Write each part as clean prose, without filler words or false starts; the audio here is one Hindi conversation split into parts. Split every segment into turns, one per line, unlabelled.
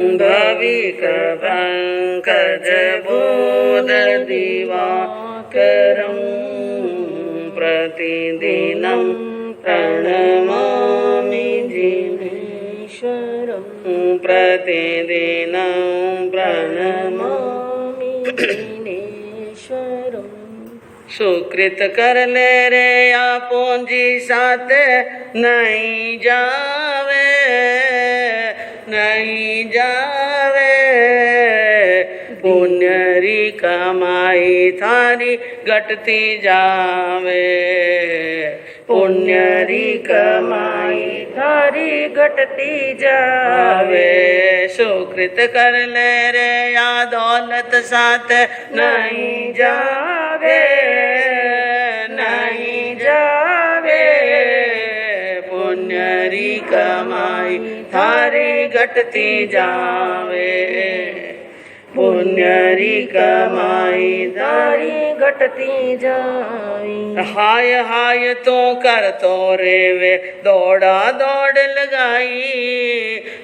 भविक पंकज बोध दिवाकरं प्रतिदिनं प्रणमामि जिनेश्वरं प्रतिदिनं प्रणमामि जिनेश्वरं। सुकृत कर ले रे या पूंजी साथ नहीं जावे नहीं जावे, पुण्य री कमाई थारी घटती जावे पुण्य री कमाई थारी घटती जावे। सुकृत कर ले रे या दौलत साथ नहीं जावे नहीं जावे, पुण्य री कमाई थारी घटती जावे पुण्य री कमाई थारी घटती जावे। हाय हाय तो कर तो रेवे दौड़ा दौड़ लगाई,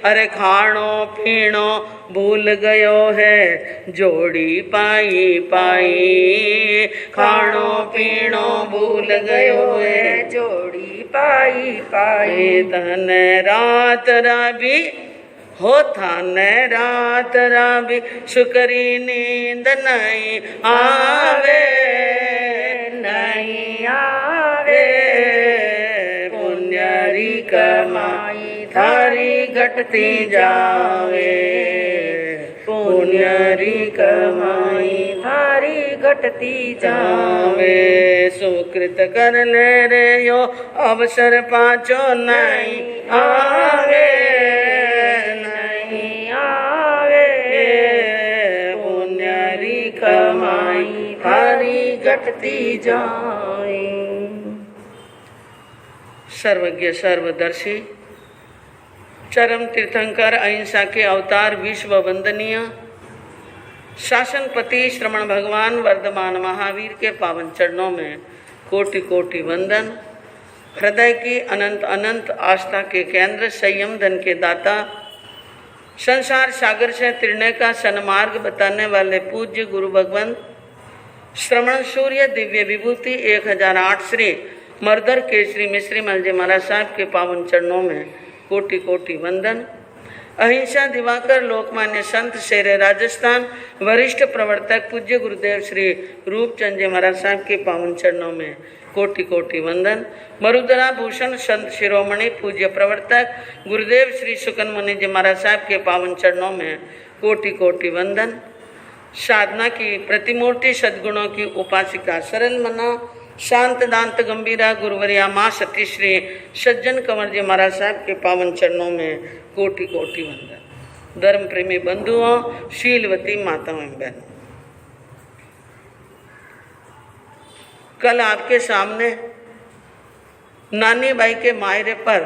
अरे खाणो पीणो भूल गयो है जोड़ी पाई पाई, खाणो पीणो भूल गयो है जोड़ी पाई पाई। धन रात रवि हो थान रात रवि सुकरी नींद नहीं आवे नहीं आवे, पुण्य री कमाई थारी घटती जावे पुण्य री कमाई थारी घटती जावे। सुकृत कर ले रे यो अवसर पाचो नहीं आवे नहीं आवे, पुण्य री कमाई थारी घटती जाए। सर्वज्ञ सर्वदर्शी चरम तीर्थंकर अहिंसा के अवतार विश्व वंदनीय शासनपति श्रमण भगवान वर्धमान महावीर के पावन चरणों में कोटि कोटि वंदन। हृदय की अनंत अनंत आस्था के केंद्र, संयम धन के दाता, संसार सागर से तिरने का सन्मार्ग बताने वाले पूज्य गुरु भगवंत श्रमण सूर्य दिव्य विभूति 1008 श्री मर्दर केसरी मिश्री मलजे महाराज साहब के पावन चरणों में कोटि कोटि वंदन। अहिंसा दिवाकर लोकमान्य संत शेरे राजस्थान वरिष्ठ प्रवर्तक पूज्य गुरुदेव श्री रूपचंद जी महाराज साहब के पावन चरणों में कोटि कोटि वंदन। मरुदरा भूषण संत शिरोमणि पूज्य प्रवर्तक गुरुदेव श्री सुकन मुनि जी महाराज साहब के पावन चरणों में कोटि कोटि वंदन। साधना की प्रतिमूर्ति सद्गुणों की उपासिका सरल मना शांत दांत गंभीरा गुरुवरिया माँ सती श्री सज्जन कंवर जी महाराज साहब के पावन चरणों में कोटि कोटि वंदन। धर्म प्रेमी बंधुओं, शीलवती माताओं एवं बहनों, कल आपके सामने नानी बाई के मायरे पर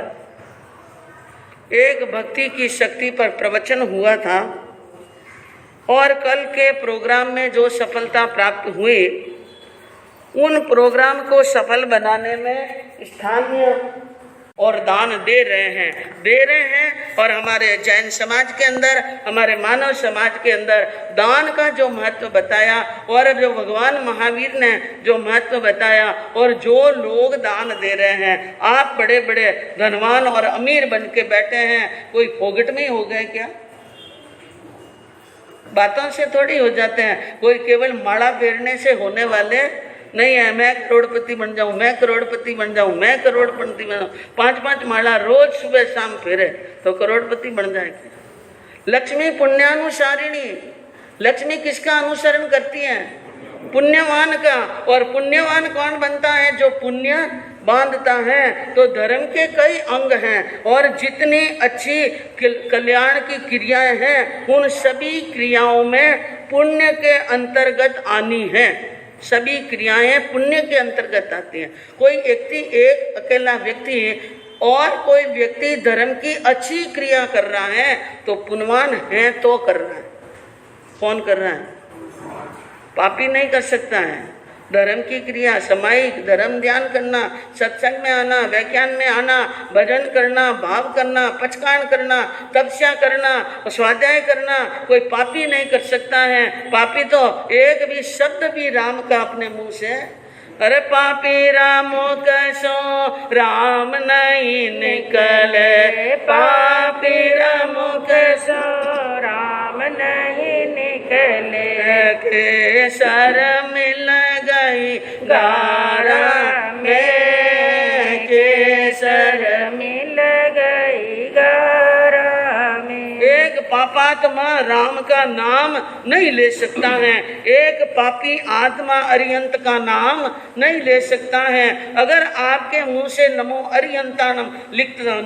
एक भक्ति की शक्ति पर प्रवचन हुआ था और कल के प्रोग्राम में जो सफलता प्राप्त हुई उन प्रोग्राम को सफल बनाने में स्थानीय और दान दे रहे हैं और हमारे जैन समाज के अंदर, हमारे मानव समाज के अंदर दान का जो महत्व बताया और जो भगवान महावीर ने जो महत्व बताया और जो लोग दान दे रहे हैं, आप बड़े बड़े धनवान और अमीर बन के बैठे हैं, कोई फोगट में ही हो गए क्या? बातों से थोड़ी हो जाते हैं, कोई केवल माला फेरने से होने वाले नहीं है। मैं करोड़पति बन जाऊं, मैं करोड़पति बन जाऊं, मैं करोड़पति बन जाऊं, 5-5 माला रोज सुबह शाम फेरे तो करोड़पति बन जाएगी। लक्ष्मी पुण्यानुसारिणी, लक्ष्मी किसका अनुसरण करती है? पुण्यवान का। और पुण्यवान कौन बनता है? जो पुण्य बांधता है। तो धर्म के कई अंग हैं और जितनी अच्छी कल्याण की क्रियाएं हैं उन सभी क्रियाओं में पुण्य के अंतर्गत आनी है। सभी क्रियाएं पुण्य के अंतर्गत आती हैं। कोई व्यक्ति, एक अकेला व्यक्ति और कोई व्यक्ति धर्म की अच्छी क्रिया कर रहा है तो पुण्यवान है तो कर रहा है। कौन कर रहा है? पापी नहीं कर सकता है। धर्म की क्रिया सामायिक, धर्म ध्यान करना, सत्संग में आना, व्याख्यान में आना, भजन करना, भाव करना, पचकान करना, तपस्या करना, स्वाध्याय करना, कोई पापी नहीं कर सकता है। पापी तो एक भी शब्द भी राम का अपने मुंह से, अरे पापी रामो कैसो राम नहीं निकले, पापी रामो कैसो राम नहीं निकले, केसर मिल गई गारा में, केसर मिल गई गारा में। एक पापात्मा राम का नाम नहीं ले सकता है, एक पापी आत्मा अरियंत का नाम नहीं ले सकता है। अगर आपके मुंह से नमो अरियंतानम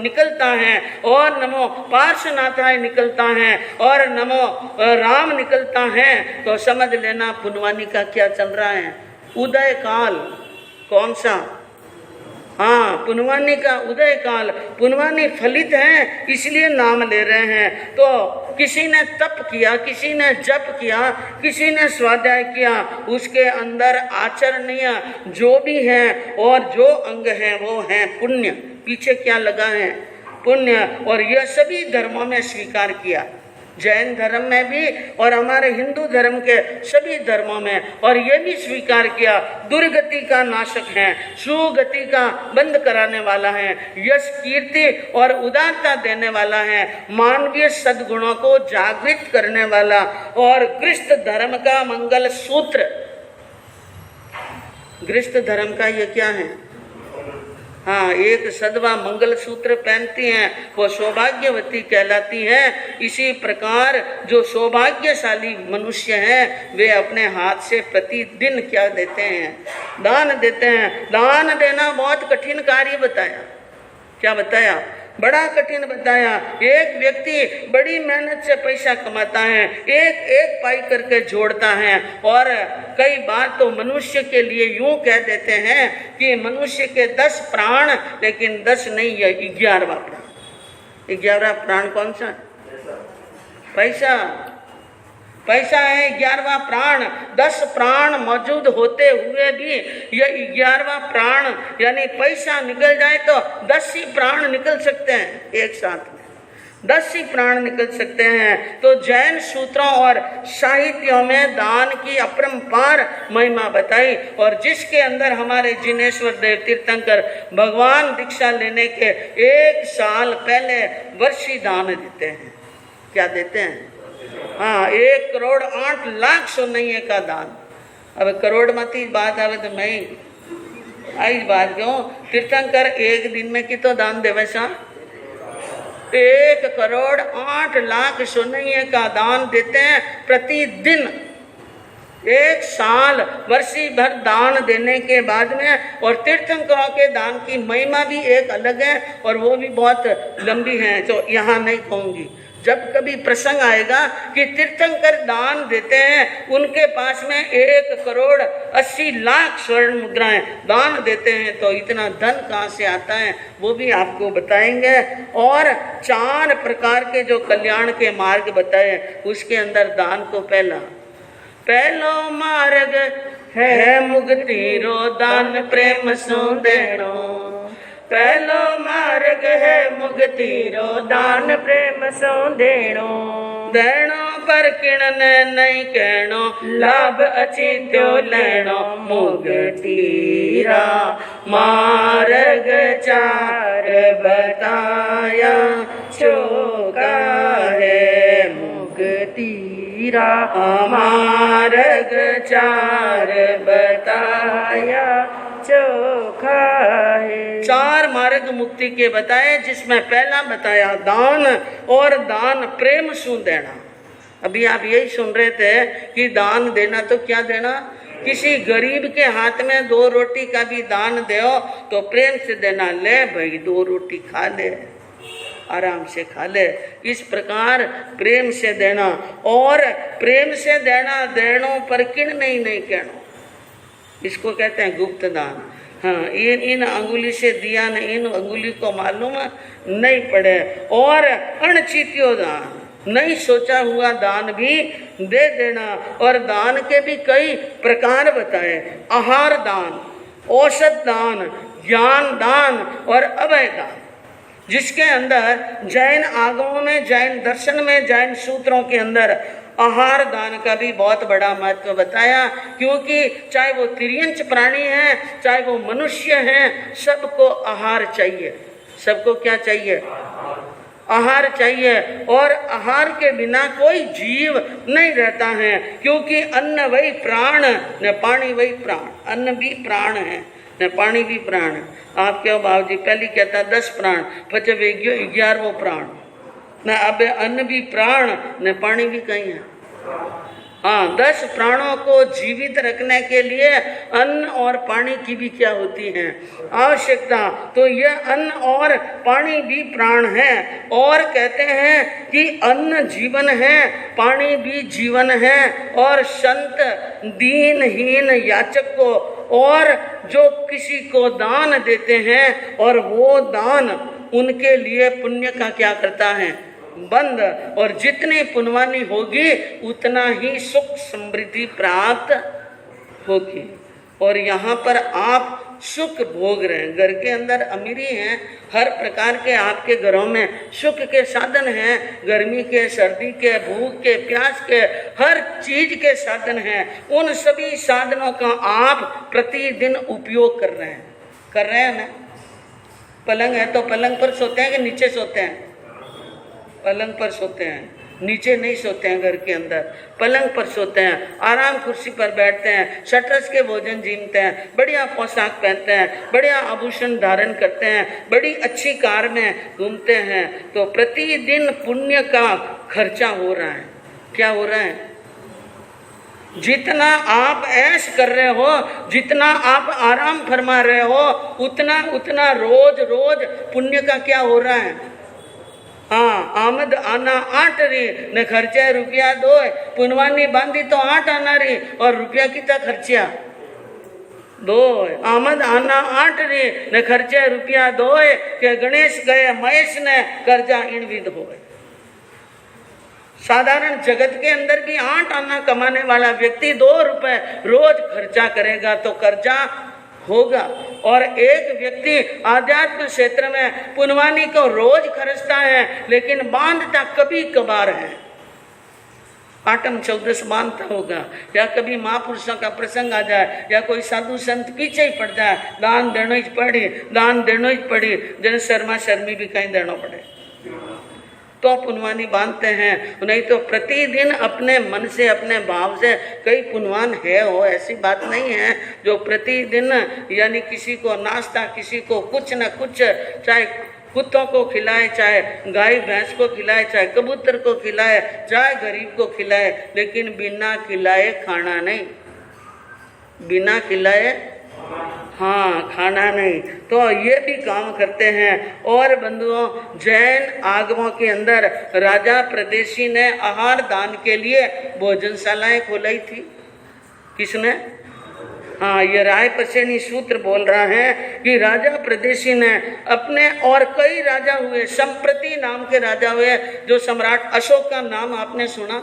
निकलता है और नमो पार्श्वनाथाय निकलता है और नमो राम निकलता है तो समझ लेना पुनवानी का क्या चल रहा है, उदय काल। कौन सा? हाँ, पुनवानी का उदय काल। पुनवानी फलित है इसलिए नाम ले रहे हैं। तो किसी ने तप किया, किसी ने जप किया, किसी ने स्वाध्याय किया, उसके अंदर आचरणीय जो भी है और जो अंग है वो है पुण्य। पीछे क्या लगा है? पुण्य। और यह सभी धर्मों में स्वीकार किया, जैन धर्म में भी और हमारे हिंदू धर्म के सभी धर्मों में, और ये भी स्वीकार किया दुर्गति का नाशक है, सुगति का बंद कराने वाला है, यश कीर्ति और उदारता देने वाला है, मानवीय सद्गुणों को जागृत करने वाला, और गृहस्थ धर्म का मंगल सूत्र। गृहस्थ धर्म का ये क्या है? हाँ, एक सदवा मंगल सूत्र पहनती हैं वो सौभाग्यवती कहलाती है। इसी प्रकार जो सौभाग्यशाली मनुष्य हैं वे अपने हाथ से प्रतिदिन क्या देते हैं? दान देते हैं। दान देना बहुत कठिन कार्य बताया। क्या बताया? बड़ा कठिन बताया। एक व्यक्ति बड़ी मेहनत से पैसा कमाता है, एक एक पाई करके जोड़ता है, और कई बार तो मनुष्य के लिए यूं कह देते हैं कि मनुष्य के 10 प्राण, लेकिन 10 नहीं, यह 11वां प्राण। 11वां प्राण कौन सा है? पैसा। पैसा है 11वां प्राण। 10 प्राण मौजूद होते हुए भी यह 11वां प्राण यानी पैसा निकल जाए तो 10 ही प्राण निकल सकते हैं एक साथ में, 10 ही प्राण निकल सकते हैं। तो जैन सूत्रों और साहित्यों में दान की अपरंपार महिमा बताई, और जिसके अंदर हमारे जिनेश्वर देव तीर्थंकर भगवान दीक्षा लेने के 1 साल पहले वर्षी दान देते हैं। क्या देते हैं? हाँ, 1 करोड़ 8 लाख सोनैये का दान। अब करोड़ मती बात आवे तो मैं आई बात क्यों? तीर्थंकर एक दिन में कितो दान देवे सा? 1 करोड़ 8 लाख सोनैये का दान देते हैं प्रतिदिन। 1 साल वर्षी भर दान देने के बाद में, और तीर्थंकरों के दान की महिमा भी एक अलग है और वो भी बहुत लंबी है, तो यहाँ नहीं कहूँगी। जब कभी प्रसंग आएगा कि तीर्थंकर दान देते हैं, उनके पास में 1 करोड़ 80 लाख स्वर्ण मुद्राएं दान देते हैं, तो इतना धन कहाँ से आता है वो भी आपको बताएंगे। और 4 प्रकार के जो कल्याण के मार्ग बताए, उसके अंदर दान को पहलो मार्ग है मुक्ति रो दान प्रेम सो देनो। पहलो मार्ग है मुक्ति रो दान प्रेम सो देनो। देनो पर किणन नहीं कहनो, लाभ अचित्यो लेनो। मुक्ति रा मार्ग 4 बताया चोका है। मुक्ति रा मार्ग 4 बताया चोखा है। 4 मार्ग मुक्ति के बताए, जिसमें पहला बताया दान, और दान प्रेम सु देना। अभी आप यही सुन रहे थे कि दान देना तो क्या देना? किसी गरीब के हाथ में 2 रोटी का भी दान दो तो प्रेम से देना। ले भाई 2 रोटी खा ले, आराम से खा ले। इस प्रकार प्रेम से देना, और प्रेम से देना देनो पर किण नहीं कहनो, इसको कहते हैं गुप्त दान। हाँ, इन अंगुली से दिया न इन अंगुली को मालूम नहीं पड़े। और अणचित्यो दान, नहीं सोचा हुआ दान भी दे देना। और दान के भी कई प्रकार बताए, आहार दान, औषध दान, ज्ञान दान और अभय दान, जिसके अंदर जैन आगमों में, जैन दर्शन में, जैन सूत्रों के अंदर आहार दान का भी बहुत बड़ा महत्व बताया। क्योंकि चाहे वो तिर्यंच प्राणी है, चाहे वो मनुष्य हैं, सबको आहार चाहिए। सबको क्या चाहिए? आहार चाहिए। और आहार के बिना कोई जीव नहीं रहता है, क्योंकि अन्न वही प्राण न पानी वही प्राण। अन्न भी प्राण है न पानी भी प्राण है। आप क्यों बाबू जी पहले कहता 10 प्राण, पचे 11वां प्राण न। अब अन्न भी प्राण न पानी भी कहीं है। हाँ, 10 प्राणों को जीवित रखने के लिए अन्न और पानी की भी क्या होती है? आवश्यकता। तो यह अन्न और पानी भी प्राण है। और कहते हैं कि अन्न जीवन है, पानी भी जीवन है। और संत दीनहीन याचक को और जो किसी को दान देते हैं, और वो दान उनके लिए पुण्य का क्या करता है? बंद। और जितनी पुण्यवानी होगी उतना ही सुख समृद्धि प्राप्त होगी। और यहाँ पर आप सुख भोग रहे हैं, घर के अंदर अमीरी है, हर प्रकार के आपके घरों में सुख के साधन हैं, गर्मी के, सर्दी के, भूख के, प्यास के, हर चीज के साधन हैं। उन सभी साधनों का आप प्रतिदिन उपयोग कर रहे हैं ना। पलंग है तो पलंग पर सोते हैं कि नीचे सोते हैं? पलंग पर सोते हैं, नीचे नहीं सोते हैं। घर के अंदर पलंग पर सोते हैं, आराम कुर्सी पर बैठते हैं, शटरस के भोजन जीमते हैं, बढ़िया पोशाक पहनते हैं, बढ़िया आभूषण धारण करते हैं, बड़ी अच्छी कार में घूमते हैं। तो प्रतिदिन पुण्य का खर्चा हो रहा है। क्या हो रहा है? जितना आप ऐश कर रहे हो, जितना आप आराम फरमा रहे हो, उतना उतना रोज रोज पुण्य का क्या हो रहा है? हाँ, आमद आना 8 री ने खर्चा रुपया 2, पुनवानी बांधी तो 8 आना री, और रुपया कितना खर्चा? 2। आमद आना 8 री ने खर्चा रुपया 2 के गणेश गए महेश ने कर्जा इन विध हो। साधारण जगत के अंदर भी 8 आना कमाने वाला व्यक्ति 2 रुपए रोज खर्चा करेगा तो कर्जा होगा। और एक व्यक्ति आध्यात्म क्षेत्र में पुनवानी को रोज खर्चता है, लेकिन बांधता कभी कभार है। आठम चौदस बांधता होगा, या कभी महापुरुषों का प्रसंग आ जाए, या कोई साधु संत पीछे ही पड़ जाए, दान देना ही पड़ी, जन शर्मा शर्मी भी कहीं देना पड़े तो पुनवानी बांधते हैं। नहीं तो प्रतिदिन अपने मन से, अपने भाव से, कई पुनवान है हो, ऐसी बात नहीं है जो प्रतिदिन यानी किसी को नाश्ता, किसी को कुछ न कुछ, चाहे कुत्तों को खिलाए, चाहे गाय भैंस को खिलाए, चाहे कबूतर को खिलाए, चाहे गरीब को खिलाए, लेकिन बिना खिलाए खाना नहीं। बिना खिलाए हाँ खाना नहीं। तो ये भी काम करते हैं। और बंधुओं, जैन आगमों के अंदर राजा प्रदेशी ने आहार दान के लिए भोजनशालाएं खोलाई थी। किसने? हाँ, ये राय पसेनी सूत्र बोल रहा है कि राजा प्रदेशी ने अपने, और कई राजा हुए, संप्रति नाम के राजा हुए, जो सम्राट अशोक का नाम आपने सुना?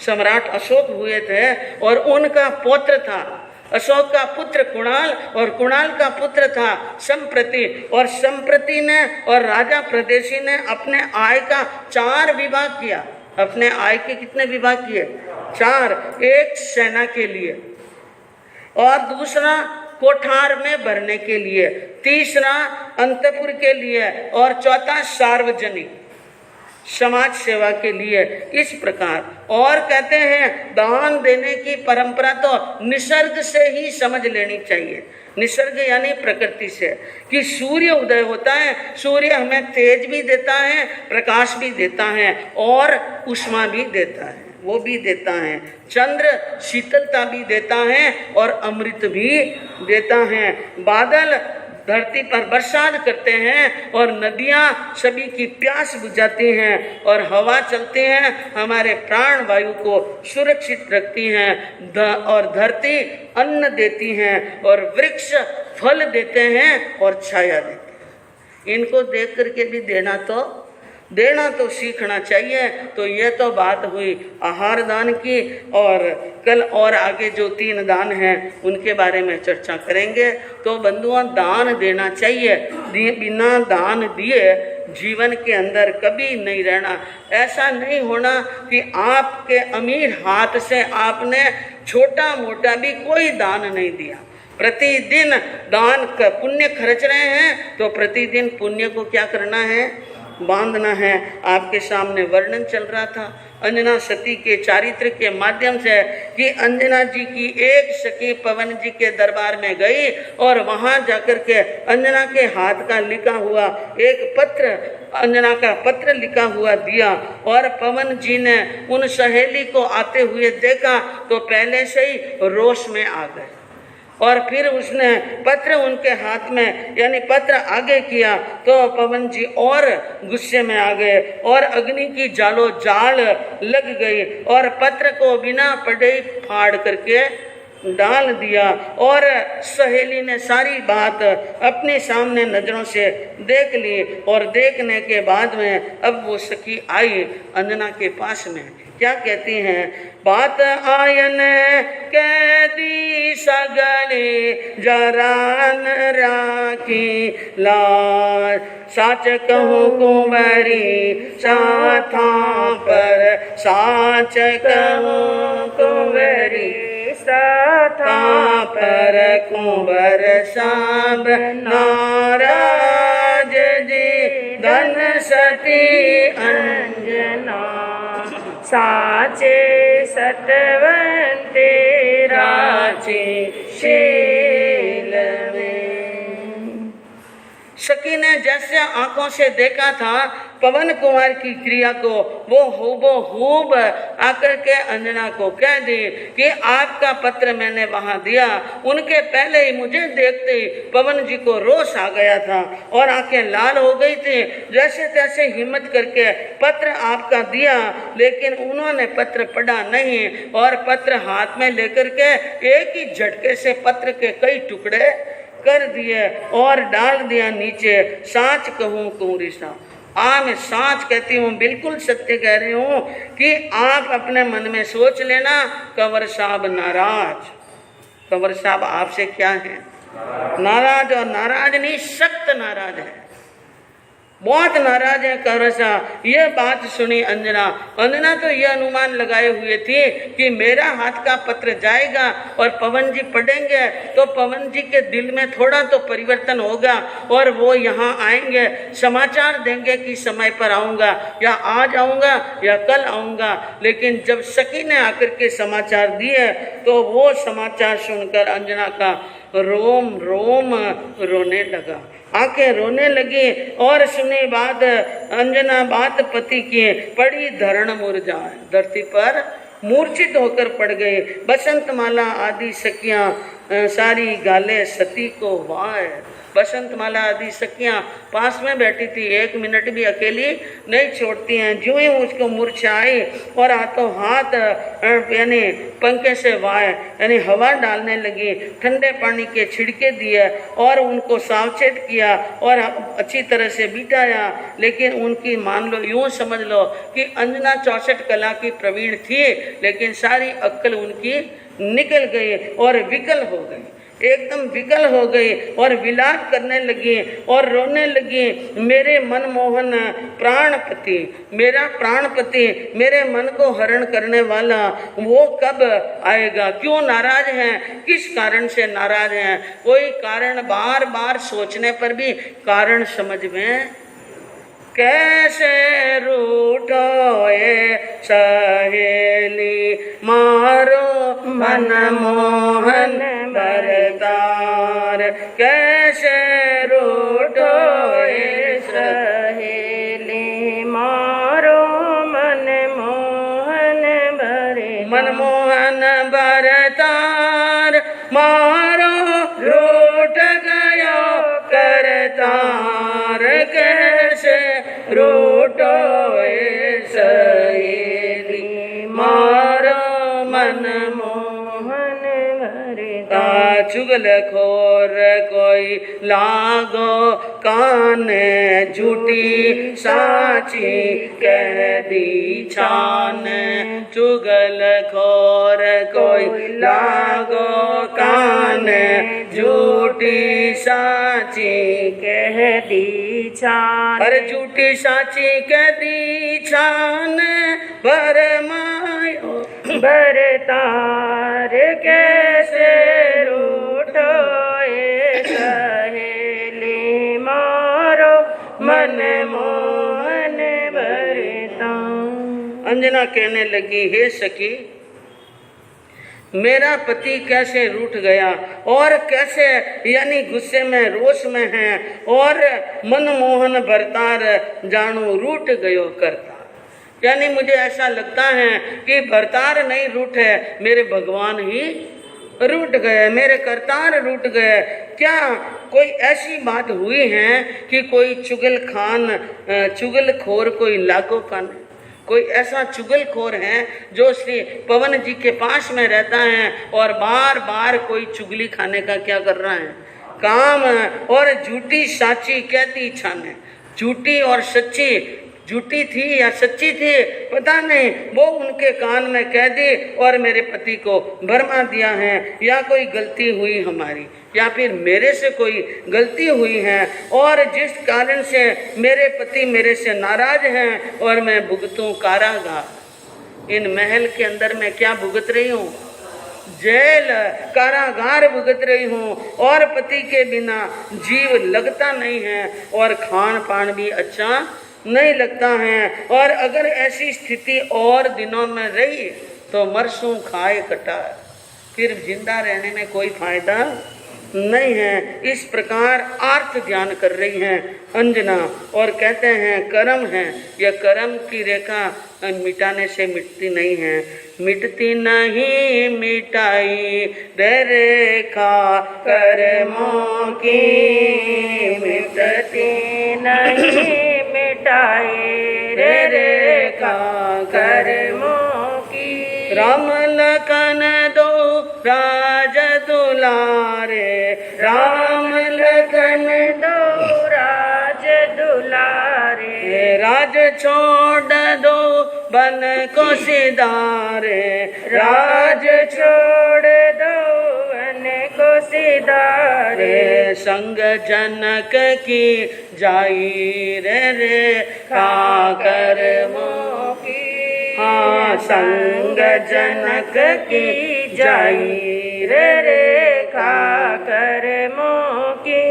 सम्राट अशोक हुए थे, और उनका पौत्र था, अशोक का पुत्र कुणाल, और कुणाल का पुत्र था संप्रति। और संप्रति ने और राजा प्रदेशी ने अपने आय का 4 विभाग किया। अपने आय के कितने विभाग किए? 4। एक सेना के लिए, और दूसरा कोठार में भरने के लिए, तीसरा अंतपुर के लिए, और चौथा सार्वजनिक समाज सेवा के लिए। इस प्रकार। और कहते हैं दान देने की परंपरा तो निसर्ग से ही समझ लेनी चाहिए। निसर्ग यानी प्रकृति से, कि सूर्य उदय होता है, सूर्य हमें तेज भी देता है, प्रकाश भी देता है, और उष्मा भी देता है, वो भी देता है। चंद्र शीतलता भी देता है और अमृत भी देता है। बादल धरती पर बरसात करते हैं, और नदियाँ सभी की प्यास बुझाती हैं, और हवा चलती हैं, हमारे प्राण वायु को सुरक्षित रखती हैं, और धरती अन्न देती हैं, और वृक्ष फल देते हैं और छाया देते हैं। इनको देख करके भी देना तो देना तो सीखना चाहिए। तो ये तो बात हुई आहार दान की, और कल और आगे जो 3 दान हैं उनके बारे में चर्चा करेंगे। तो बंधुओं, दान देना चाहिए। बिना दान दिए जीवन के अंदर कभी नहीं रहना। ऐसा नहीं होना कि आपके अमीर हाथ से आपने छोटा मोटा भी कोई दान नहीं दिया। प्रतिदिन दान का पुण्य खर्च रहे हैं, तो प्रतिदिन पुण्य को क्या करना है? बांधना है। आपके सामने वर्णन चल रहा था अंजना सती के चारित्र के माध्यम से कि अंजना जी की एक सखी पवन जी के दरबार में गई और वहां जाकर के अंजना के हाथ का लिखा हुआ एक पत्र, अंजना का पत्र लिखा हुआ दिया, और पवन जी ने उन सहेली को आते हुए देखा तो पहले से ही रोष में आ गए, और फिर उसने पत्र उनके हाथ में यानी पत्र आगे किया तो पवन जी और गुस्से में आ गए और अग्नि की जालो जाल लग गई और पत्र को बिना पढ़े फाड़ करके डाल दिया। और सहेली ने सारी बात अपने सामने नजरों से देख ली, और देखने के बाद में अब वो सखी आई अंजना के पास में, क्या कहती हैं? बात आयन कैदी सगले जरान राखी लाज, साच कहूँ कुंवरी साथा पर, साच कहूँ कुंवरी साथा पर, कुंवर साब नाराज जी धन सती अंजना, साचे सतवंते राचे शील में। सखी ने जैसे आंखों से देखा था पवन कुमार की क्रिया को, वो हूबहूब आकर के अंजना को कह दी कि आपका पत्र मैंने वहां दिया। उनके पहले ही मुझे देखते ही पवन जी को रोष आ गया था और आंखें लाल हो गई थी। जैसे तैसे हिम्मत करके पत्र आपका दिया, लेकिन उन्होंने पत्र पढ़ा नहीं और पत्र हाथ में लेकर के एक ही झटके से पत्र के कई टुकड़े कर दिए और डाल दिया नीचे। साच कहूँ कुंवरी साहब, मैं साच कहती हूँ, बिल्कुल सत्य कह रही हूँ कि आप अपने मन में सोच लेना कंवर साहब नाराज, कंवर साहब आपसे क्या है नाराज, और नाराज नहीं सख्त नाराज है, बहुत नाराज है कंवर साहब। ये बात सुनी अंजना तो यह अनुमान लगाए हुए थी कि मेरा हाथ का पत्र जाएगा और पवन जी पढ़ेंगे तो पवन जी के दिल में थोड़ा तो परिवर्तन होगा और वो यहाँ आएंगे, समाचार देंगे कि समय पर आऊँगा या आज आऊँगा या कल आऊँगा। लेकिन जब सखी ने आकर के समाचार दिए तो वो समाचार सुनकर अंजना का रोम रोम रोने लगा, आंखें रोने लगी और सुनी बात अंजना बात पति की, पड़ी धरण मुरझाए, धरती पर मूर्छित होकर पड़ गई। बसंत माला आदि सखियां सारी गाले सती को वाय, बसंत माला आदि सखियां पास में बैठी थी, 1 मिनट भी अकेली नहीं छोड़ती हैं। जो ही उसको मूर्छा आई और हाथों हाथ यानी पंखे से वाय यानी हवा डालने लगी, ठंडे पानी के छिड़के दिए और उनको सावचेत किया और अच्छी तरह से बिठाया। लेकिन उनकी मान लो यूँ समझ लो कि अंजना 64 कला की प्रवीण थी, लेकिन सारी अक्ल उनकी निकल गई और विकल हो गई, एकदम विकल हो गई और विलाप करने लगी और रोने लगी। मेरे मनमोहन प्राणपति, मेरा प्राणपति, मेरे मन को हरण करने वाला वो कब आएगा? क्यों नाराज हैं, किस कारण से नाराज हैं? कोई कारण बार बार सोचने पर भी कारण समझ में कैसे रूठोए सहेली मारो मनमोहन भरतार, कैसे रूठोए सहेली मारो मनमोहन भरे, मनमोहन भरतार मारो रूठ गयो करतार, कैसे रूठोए सहेली मारो मनमोहन भरतार। चुगलखोर कोई लागो कान, झूठी साची कह दी छान। चुगलखोर कोई लागो कान, झूठी साची
कह दी छान।
अरे झूठी साची कह दी छान, भरमायो
बरतार कैसे रूठो ए सहेली मारो, मन मोहन भरता।
अंजना कहने लगी, हे सखी, मेरा पति कैसे रूठ गया और कैसे यानी गुस्से में रोष में है और मनमोहन भरतार जानू रूठ गयो करता। यानी मुझे ऐसा लगता है कि भरतार नहीं रूठे, मेरे भगवान ही रूठ गए, मेरे करतार रूठ गए। क्या कोई ऐसी बात हुई है कि कोई चुगलखोर कोई लागो कान, कोई ऐसा चुगलखोर है जो श्री पवन जी के पास में रहता है और बार बार कोई चुगली खाने का क्या कर रहा है, काम। और झूठी साची कहती छाने, झूठी और सच्ची, झूठी थी या सच्ची थी पता नहीं, वो उनके कान में कह दी और मेरे पति को भरमा दिया है। या कोई गलती हुई हमारी, या फिर मेरे से कोई गलती हुई है और जिस कारण से मेरे पति मेरे से नाराज हैं और मैं भुगतूं कारागार। इन महल के अंदर मैं क्या भुगत रही हूँ, जेल कारागार भुगत रही हूँ और पति के बिना जीव लगता नहीं है और खान पान भी अच्छा नहीं लगता है। और अगर ऐसी स्थिति और दिनों में रही तो मरसूं खाए कटा, फिर जिंदा रहने में कोई फायदा नहीं है। इस प्रकार आर्त ध्यान कर रही हैं अंजना और कहते हैं कर्म है, यह कर्म की रेखा मिटाने से मिटती नहीं है, मिटती नहीं मिटाई रेखा कर्मों की,
मिटती नहीं मिटाई रेखा कर्मों की।
राम लखन दो राज दुलारे,
राम लखन दो राज दुलारे,
राज छोड़ दो बन को सिधारे,
राज छोड़ दो बन को सिधारे।
संग जनक की जाई रे का कर्मों की, हाँ संग जनक की जाई रे का कर्मों की।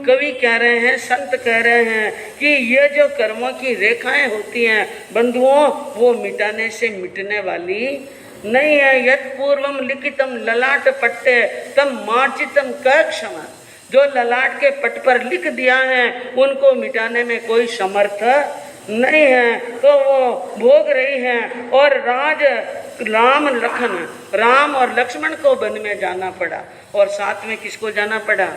कवि कह रहे हैं, संत कह रहे हैं कि ये जो कर्मों की रेखाएं होती हैं बंधुओं, वो मिटाने से मिटने वाली नहीं है। यत् पूर्वम लिखितम ललाट पट्टे तम मार्जितम कक्षमा, जो ललाट के पट पर लिख दिया है उनको मिटाने में कोई समर्थ नहीं है, तो वो भोग रही हैं। और राम और लक्ष्मण को वन में जाना पड़ा और साथ में किसको जाना पड़ा,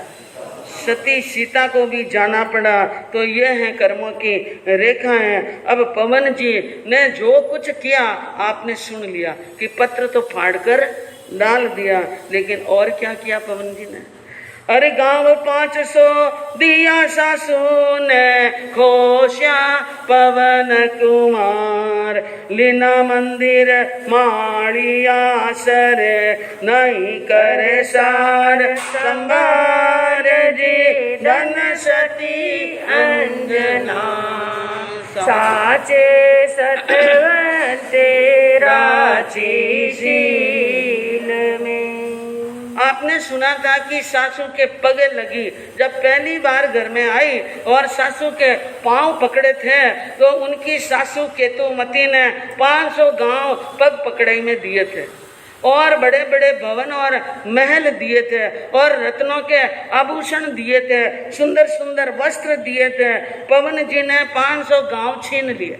सती सीता को भी जाना पड़ा। तो ये है कर्मों की रेखा है। अब पवन जी ने जो कुछ किया आपने सुन लिया कि पत्र तो फाड़कर डाल दिया, लेकिन और क्या किया पवन जी ने। अरे गांव 500 दिया सासू ने खोशा पवन कुमार, लीना मंदिर माड़िया सर नहीं करे सार, संभार जी धन सती अंजना,
साचे सतवंते राची शील में।
आपने सुना था कि सासू के पगे लगी, जब पहली बार घर में आई और सासू के पांव पकड़े थे तो उनकी सासू केतुमती ने 500 गांव पग पकड़ाई में दिए थे और बड़े बड़े भवन और महल दिए थे और रत्नों के आभूषण दिए थे, सुंदर सुंदर वस्त्र दिए थे। पवन जी ने 500 गांव छीन लिए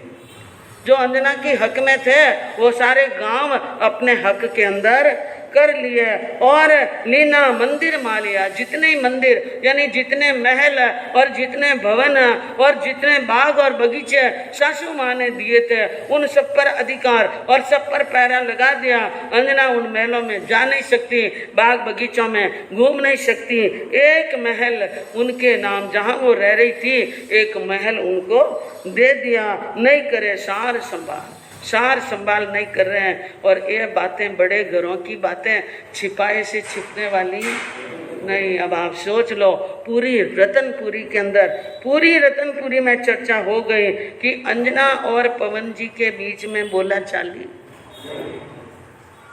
जो अंजना के हक में थे वो सारे गांव अपने हक के अंदर कर लिए और लीना मंदिर मालिया। जितने मंदिर यानी जितने महल और जितने भवन और जितने बाग और बगीचे सासू माँ ने दिए थे उन सब पर अधिकार और सब पर पैरा लगा दिया। अंजना उन महलों में जा नहीं सकती, बाग बगीचों में घूम नहीं सकती। एक महल उनके नाम जहाँ वो रह रही थी एक महल उनको दे दिया। नहीं करे सार संभाल नहीं कर रहे हैं। और ये बातें बड़े घरों की बातें, छिपाए से छिपने वाली नहीं। अब आप सोच लो, पूरी रतनपुरी के अंदर, पूरी रतनपुरी में चर्चा हो गई कि अंजना और पवन जी के बीच में बोला चाली।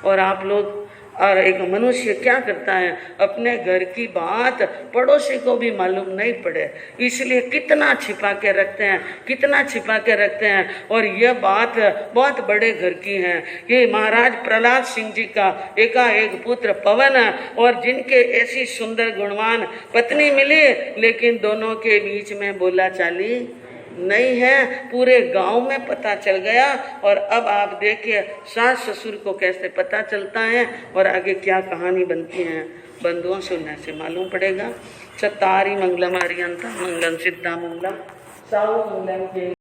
और आप लोग और एक मनुष्य क्या करता है, अपने घर की बात पड़ोसी को भी मालूम नहीं पड़े, इसलिए कितना छिपा के रखते हैं, कितना छिपा के रखते हैं। और यह बात बहुत बड़े घर की है कि महाराज प्रहलाद सिंह जी का एकाएक पुत्र पवन और जिनके ऐसी सुंदर गुणवान पत्नी मिली, लेकिन दोनों के बीच में बोला चाली नहीं है, पूरे गांव में पता चल गया। और अब आप देखिए सास ससुर को कैसे पता चलता है और आगे क्या कहानी बनती है, बंधुओं सुनने से मालूम पड़ेगा। चत्तारी मंगलम आर्यंत मंगलम सिद्धा मंगलम साहु मंगलम के